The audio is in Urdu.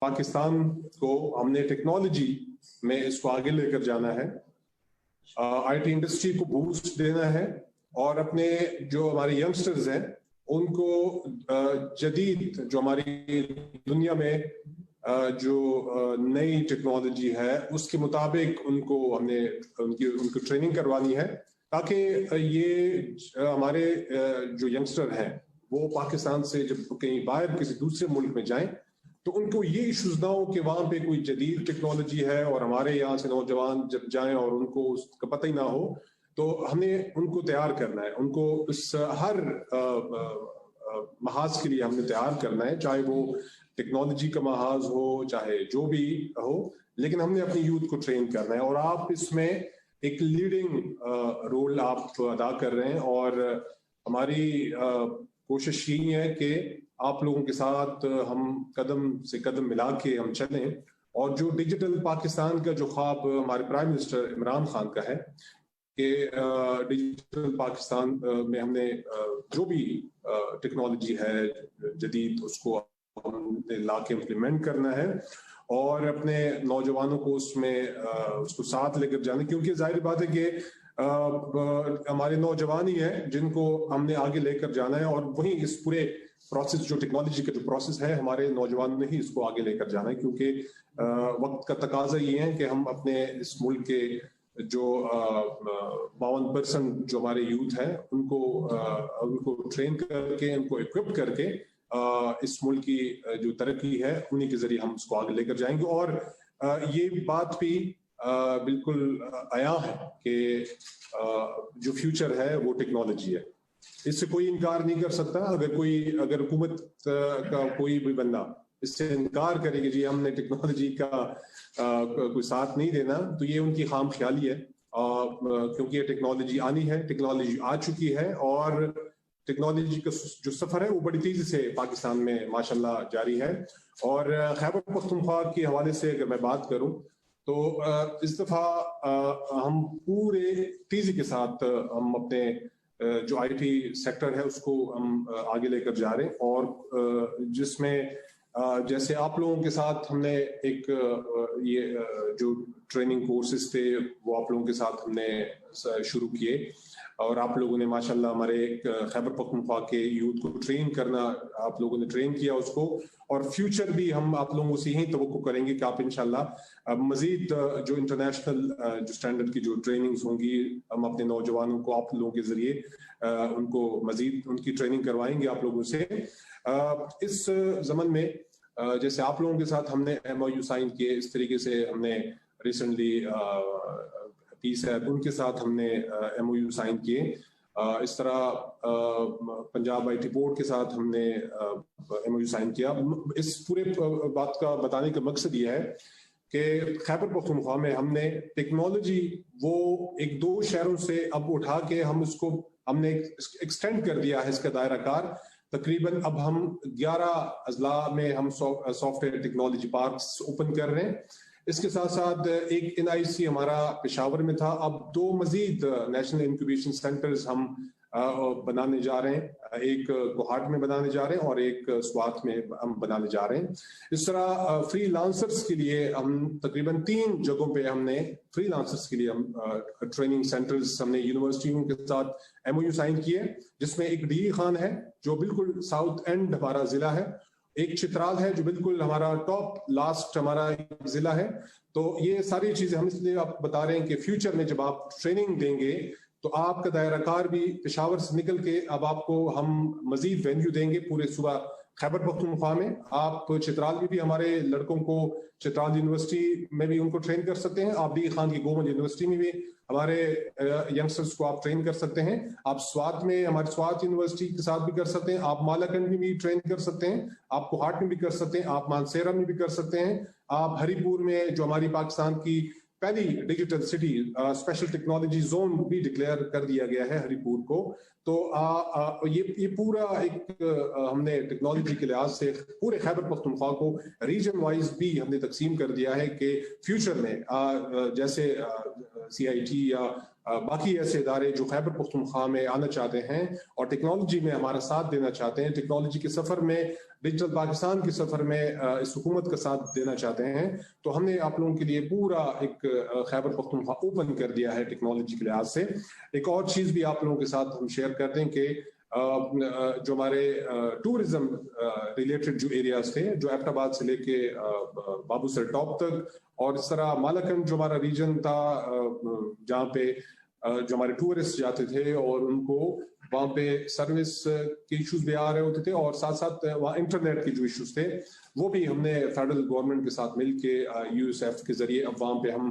پاکستان کو ہم نے ٹیکنالوجی میں اس کو آگے لے کر جانا ہے، آئی ٹی انڈسٹری کو بوسٹ دینا ہے، اور اپنے جو ہمارے ینگسٹرز ہیں ان کو جدید جو ہماری دنیا میں جو نئی ٹیکنالوجی ہے اس کے مطابق ان کو ہم نے ان کو ٹریننگ کروانی ہے، تاکہ یہ ہمارے جو ینگسٹر ہیں وہ پاکستان سے جب کہیں باہر کسی دوسرے ملک میں جائیں تو ان کو یہ ایشوز نہ ہو کہ وہاں پہ کوئی جدید ٹیکنالوجی ہے اور ہمارے یہاں سے نوجوان جب جائیں اور ان کو اس کا پتہ ہی نہ ہو. تو ہم نے ان کو تیار کرنا ہے، ان کو اس ہر محاذ کے لیے ہم نے تیار کرنا ہے، چاہے وہ ٹیکنالوجی کا محاذ ہو چاہے جو بھی ہو، لیکن ہم نے اپنی یوتھ کو ٹرین کرنا ہے. اور آپ اس میں ایک لیڈنگ رول آپ ادا کر رہے ہیں، اور ہماری کوشش یہی ہے کہ آپ لوگوں کے ساتھ ہم قدم سے قدم ملا کے ہم چلیں، اور جو ڈیجیٹل پاکستان کا جو خواب ہمارے پرائم منسٹر عمران خان کا ہے کہ ڈیجیٹل پاکستان میں ہم نے جو بھی ٹیکنالوجی ہے جدید اس کو ہم نے لا کے امپلیمنٹ کرنا ہے، اور اپنے نوجوانوں کو اس میں اس کو ساتھ لے کر جانا، کیونکہ ظاہر بات ہے کہ ہمارے نوجوان ہی ہیں جن کو ہم نے آگے لے کر جانا ہے، اور وہی اس پورے پروسیس جو ٹیکنالوجی کا جو پروسیس ہے ہمارے نوجوانوں نے ہی اس کو آگے لے کر جانا ہے، کیونکہ وقت کا تقاضا یہ ہے کہ ہم اپنے اس ملک کے جو 52% جو ہمارے یوتھ ہیں ان کو ٹرین کر کے ان کو اکوپ کر کے اس ملک کی جو ترقی ہے انہی کے ذریعے ہم اس کو آگے لے کر جائیں گے. اور یہ بات بھی بالکل عیاں ہے کہ جو فیوچر ہے وہ ٹیکنالوجی ہے، اس سے کوئی انکار نہیں کر سکتا. اگر حکومت کا کوئی بھی بندہ اس سے انکار کرے کہ جی ہم نے ٹیکنالوجی کا کوئی ساتھ نہیں دینا، تو یہ ان کی خام خیالی ہے، کیونکہ یہ ٹیکنالوجی آنی ہے، ٹیکنالوجی آ چکی ہے، اور ٹیکنالوجی کا جو سفر ہے وہ بڑی تیزی سے پاکستان میں ماشاءاللہ جاری ہے. اور خیبر پختونخوا کے حوالے سے اگر میں بات کروں تو اس دفعہ ہم پورے تیزی کے ساتھ ہم اپنے جو آئی ٹی سیکٹر ہے اس کو ہم آگے لے کر جا رہے ہیں، اور جس میں جیسے آپ لوگوں کے ساتھ ہم نے ایک یہ جو ٹریننگ کورسز تھے وہ آپ لوگوں کے ساتھ ہم نے شروع کیے، اور آپ لوگوں نے ماشاءاللہ ہمارے ایک خیبر پختونخوا کے یوتھ کو ٹرین کرنا، آپ لوگوں نے ٹرین کیا اس کو، اور فیوچر بھی ہم آپ لوگوں سے یہی توقع کریں گے کہ آپ انشاءاللہ مزید جو انٹرنیشنل جو سٹینڈرڈ کی جو ٹریننگز ہوں گی ہم اپنے نوجوانوں کو آپ لوگوں کے ذریعے ان کو مزید ان کی ٹریننگ کروائیں گے آپ لوگوں سے. اس ضمن میں جیسے آپ لوگوں کے ساتھ ہم نے ایم او یو سائن کیے، اس طریقے سے ہم نے ریسنٹلی پیس ہے ان کے ساتھ ہم نے ایم او یو سائن کیے، اس طرح پنجاب آئی ٹی بورڈ کے ساتھ ہم نے ایم او یو سائن کیا. اس پورے بات کا بتانے کا مقصد یہ ہے کہ خیبر پختونخوا میں ہم نے ٹیکنالوجی وہ ایک دو شہروں سے اب اٹھا کے ہم نے ایکسٹینڈ کر دیا ہے اس کا دائرہ کار. تقریباً اب ہم 11 اضلاع میں ہم soft where technology parks open کر رہے ہیں. اس کے ساتھ ساتھ ایک NIC ہمارا پشاور میں تھا، اب 2 مزید نیشنل انکیوبیشن سینٹرز ہم بنانے جا رہے ہیں، ایک کوہاٹ میں بنانے جا رہے ہیں اور ایک سوات میں ہم بنانے جا رہے ہیں. اس طرح فری لانسرز کے لیے ہم تقریباً 3 جگہوں پہ ہم نے فری لانسرز کے لیے ہم ٹریننگ سینٹرز ہم نے یونیورسٹیوں کے ساتھ ایم او یو سائن کیے، جس میں ایک ڈی خان ہے جو بالکل ساؤتھ اینڈ ہمارا ضلع ہے، ایک چترال ہے جو بالکل ہمارا ٹاپ لاسٹ ہمارا ضلع ہے. تو یہ ساری چیزیں ہم اس لیے آپ بتا رہے ہیں کہ فیوچر میں جب آپ ٹریننگ دیں گے تو آپ کا دائرہ کار بھی پشاور سے نکل کے اب آپ کو ہم مزید وینیو دیں گے پورے صوبہ خیبر پختونخوا میں. آپ چترال میں بھی ہمارے لڑکوں کو چترال یونیورسٹی میں بھی ان کو ٹرین کر سکتے ہیں، آپ ڈی خان کی گورنمنٹ یونیورسٹی میں بھی ہمارے ینگسٹرز کو آپ ٹرین کر سکتے ہیں، آپ سوات میں ہمارے سوات یونیورسٹی کے ساتھ بھی کر سکتے ہیں، آپ مالاکنڈ میں بھی ٹرین کر سکتے ہیں، آپ کوہاٹ میں بھی کر سکتے ہیں، آپ مانسیرا میں بھی کر سکتے ہیں، آپ ہری پور میں جو ہماری پاکستان کی پہلی digital city special technology zone بھی ڈکلیئر کر دیا گیا ہے ہری پور کو. تو یہ پورا ایک ہم نے ٹیکنالوجی کے لحاظ سے پورے خیبر پختونخوا کو ریجن وائز بھی ہم نے تقسیم کر دیا ہے کہ فیوچر میں جیسے CIT یا باقی ایسے ادارے جو خیبر پختونخوا میں آنا چاہتے ہیں اور ٹیکنالوجی میں ہمارا ساتھ دینا چاہتے ہیں، ٹیکنالوجی کے سفر میں، ڈیجیٹل پاکستان کے سفر میں اس حکومت کا ساتھ دینا چاہتے ہیں، تو ہم نے آپ لوگوں کے لیے پورا ایک خیبر پختونخوا اوپن کر دیا ہے ٹیکنالوجی کے لحاظ سے۔ ایک اور چیز بھی آپ لوگوں کے ساتھ ہم شیئر کر دیں کہ جو ہمارے ٹورزم ریلیٹڈ جو ایریاز تھے، جو ایبٹ آباد سے لے کے بابو سر ٹاپ تک، اور اس طرح مالاکنڈ جو ہمارا ریجن تھا جہاں پہ جو ہمارے ٹورسٹ جاتے تھے اور ان کو وہاں پہ سروس کے ایشوز بھی آ رہے ہوتے تھے، اور ساتھ ساتھ وہاں انٹرنیٹ کے جو ایشوز تھے وہ بھی ہم نے فیڈرل گورنمنٹ کے ساتھ مل کے USF کے ذریعے اب وہاں پہ ہم